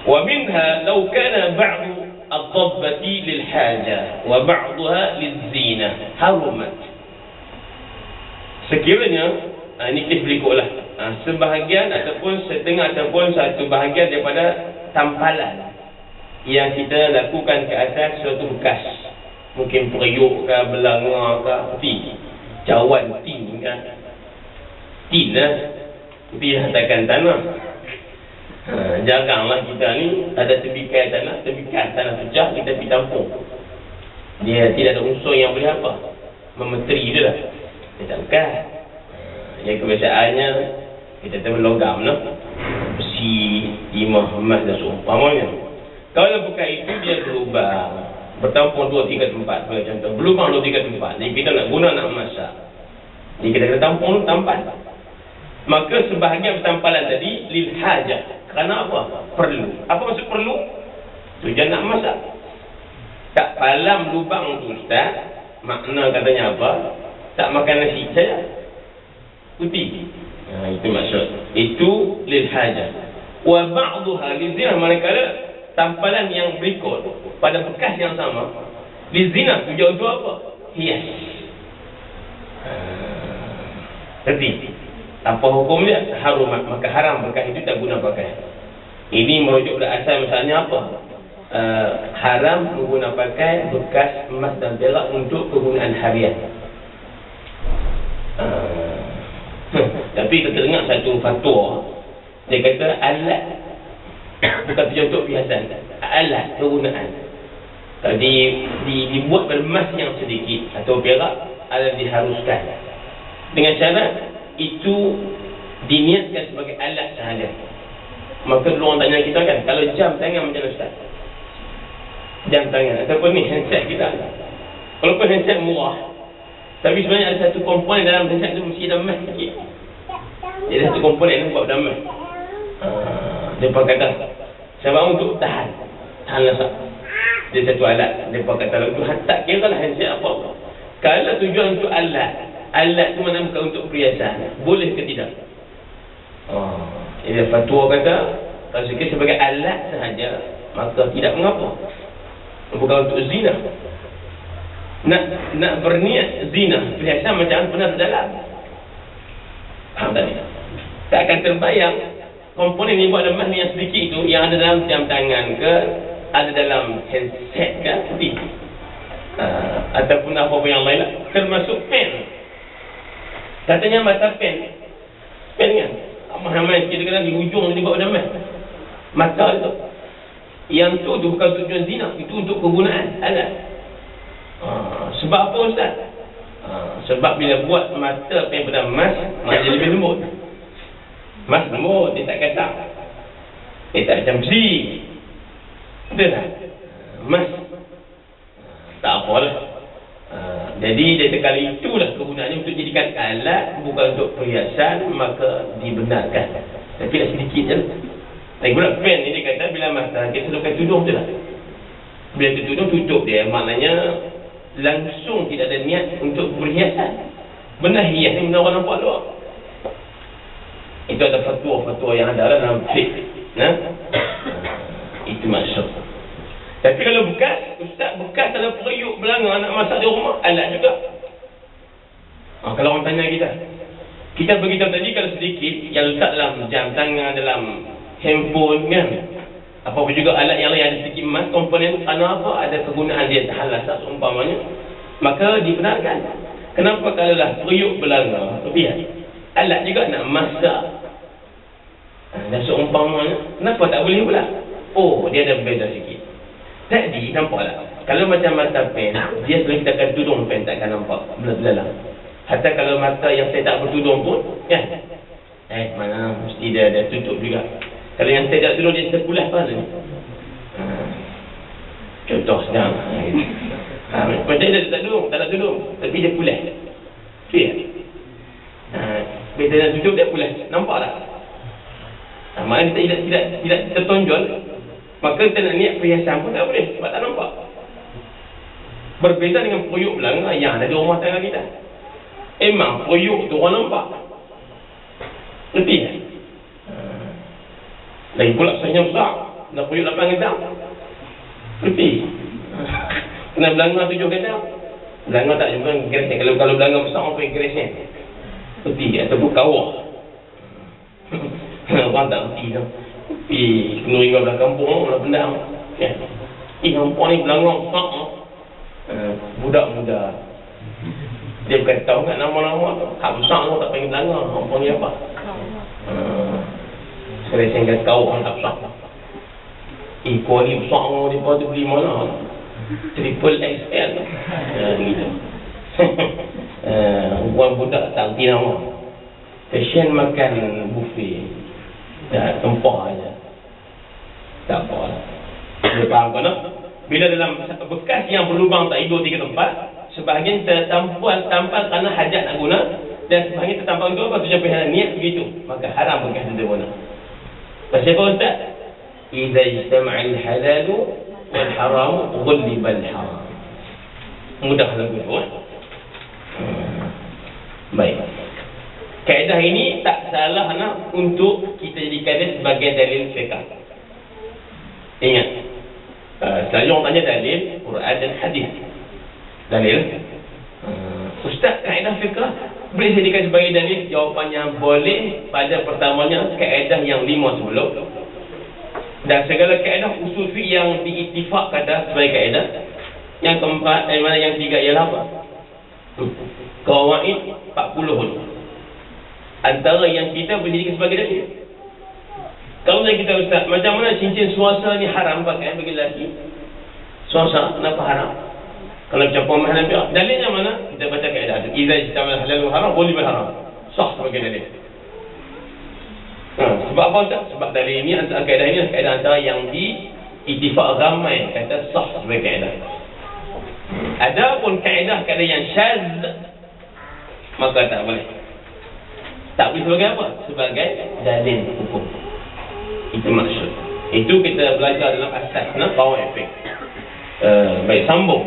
Wa minha law kana ba'du ad-dabbati lil haja wa ba'daha liz-zina harumat. Sekiranya ini kita berikutlah, sebahagian ataupun setengah ataupun satu bahagian daripada tampalan yang kita lakukan ke atas suatu bekas, mungkin periuk ke, belanga ke, cawan tin kan, tin lah, tin hantarkan tanah. Jaranglah kita ni ada tebikai tanah pecah kita pergi tampung. Dia tidak ada unsur yang boleh apa, memeteri dia lah. Dia tak bekas. Yang kebiasaannya kita teman logam lah, besi, timah, emas dan seumpamanya. Kalau bukan itu dia berlubang, bertampung 2-3 tempat. Contoh berlubang 2-3 tempat. Jadi kita nak guna nak masak, jadi kita kena tampung tampan. Maka sebahagian tampalan tadi lil hajah, kerana apa? Perlu. Apa maksud perlu? Tujuan nak masak. Tak palam lubang tu ustaz, makna katanya apa? Tak makan nasi saja, putih. Itu maksud. Itu lil hajah. Wa ba'daha lizina, manakala tampalan yang berikut pada bekas yang sama lizina, tujuan untuk apa? Hias. Jadi apa hukum dia? Harumat, maka haram bekas itu tak guna pakai. Ini merujuk pada asal misalnya apa? Haram menggunakan pakai bekas emas dan perak untuk kegunaan harian. Tapi kita dengar satu fatwa, dia kata alat bukan tujuan untuk perhiasan, alat kegunaan. Kalau dibuat beremas yang sedikit atau perak, alat diharuskan dengan syarat itu diniatkan sebagai alat sahaja. Maka dulu orang tanya kita kan, kalau jam tangan macam mana ustaz? Jam tangan ataupun ni handset kita, walaupun handset murah, tapi sebenarnya ada satu komponen dalam handset tu mesti ada emas sikit. Jadi satu komponen tu buat emas. Dia kata sebab untuk tahan lasak. Dia satu alat. Dia kata untuk tak kira lah handset apa. Kalau tujuan untuk alat tu mana bukan untuk perhiasan, boleh ke tidak? Jadi fatwa kata kalau sekiranya sebagai alat sahaja, maka tidak mengapa. Bukan untuk zina. Nak berniat zina, perhiasan macam benar dalam. Faham tak? Tak akan terbayang komponen yang buat emas ni yang sedikit itu, yang ada dalam jam tangan ke, ada dalam handset ke, ataupun apa-apa yang lain lah. Termasuk pen. Katanya mata pen kan, ramai kita kena di hujung ni buat emas. Mata itu, yang tu bukan tujuan zina, itu untuk kegunaan alat. Sebab apa ustaz? Sebab bila buat mata pen pada emas, dia lebih lembut. Emas lembut, dia tak kasar, dia tak macam besi. Betul tak? Emas tak apalah. Jadi dia sekali itulah kegunaannya untuk jadikan alat, bukan untuk perhiasan, maka dibenarkan. Tapi dah sedikit je. Tapi guna pen ni dia kata bila mata kita selupkan tudung tu lah. Bila tudung tutup dia, maknanya langsung tidak ada niat untuk berhiasan. Benar hias ni benda orang nampak luar. Itu ada fatwa-fatwa yang ada dalam fiqh. Itu maksud. Tapi kalau bekas, ustaz bekas dalam periuk belanga nak masak di rumah, alat juga. Kalau orang tanya kita beritahu tadi kalau sedikit yang letak dalam jam tangan, dalam handphone kan, apa-apa juga alat yang lain ada sedikit emas komponen, kerana apa? Ada kegunaan dia tahan lasak seumpamanya, maka dibenarkan. Kenapa kalau lah periuk belanga, alat juga nak masak dan seumpamanya, kenapa tak boleh pula? Dia ada beza sikit. Tadi nampak tak? Kalau macam mata pen, dia selalu kita akan tudung pen, tak akan nampak belah-belah. Hatta kalau mata yang saya tak bertudung pun kan, mana mesti dia tutup juga. Kalau yang saya tak tudung, dia terpulas apa ni? Contoh sedang macam dia tak ada tudung, tapi dia pulas. Bila dia tutup, dia pulas. Nampak tak? Maknanya kita tidak tertonjol. Maka kita nak niat perhiasan pun tak boleh, sebab tak nampak. Berbeza dengan periuk belanga yang ada di rumah tangga kita. Emang periuk tu orang nampak. Lebih lagi pula saiz besar, nak kuyuk 8 gedang. Lebih. Kena belanga 7 gedang. Belanga tak jumpa geresnya. Kalau belanga besar, apa yang geresnya? Peti ataupun kawah. Orang tak peti tu. Pergi kena tinggal belah kampung, belah pendam. Kampung ni belanga besar. Budak muda. Dia bukan tahu kat nama-nama tu. Hak besar tu tak panggil belanga. Orang panggil apa? Saya sehingga kawah tak besar. Kuali besar tu, dia tu beli mana? Triple XL. Gitu. Orang budak tak erti nama. Fashion makan buffet. Dah tempah aja. Tak apa lah. Dia faham kan? Bila dalam bekas yang berlubang tak hidup 3 tempat, sebahagian tertampal kerana hajat nak guna, dan sebahagian tertampal untuk apa? Tujuan pihak niat begitu. Maka haram bekas itu guna. Pasal apa Ustaz? Iza ijtama'al halalu wal haram ghullibal haram. Mudah lagu tu. Baik. Kaedah ini tak salah nak untuk kita jadikan dia sebagai dalil fiqh. Ingat. Selalu orang tanya dalil Quran dan hadis. Dalil. Ustaz, kaedah fiqh boleh dijadikan sebagai dalil? Jawapannya boleh pada pertamanya kaedah yang 5 sebelum. Dan segala kaedah usul fiqh yang diittifaq kata sebagai kaedah. Yang keempat, mana yang 3 ialah apa? Qawaid 40. Antara yang kita boleh dijadikan sebagai dalil. Kalau kita Ustaz, macam mana cincin suasa ni haram pakai bagi lelaki? Suasa kenapa haram? Kalau campur mahal Nabi, dalilnya mana? Kita baca kaedah tu. Iza ijtamal halal wa haram, boleh haram. Sah sebagai dalil. Sebab apa Ustaz? Sebab dalil ini, kaedah ini kaedah antara yang diittifaq ramai kata sah sebagai kaedah. Adapun kaedah yang syaz, maka tak boleh. Tak boleh sebagai apa? Sebagai dalil hukum. Itu maksud. Itu kita belajar dalam asas qawaid fiqh. Baik, sambung.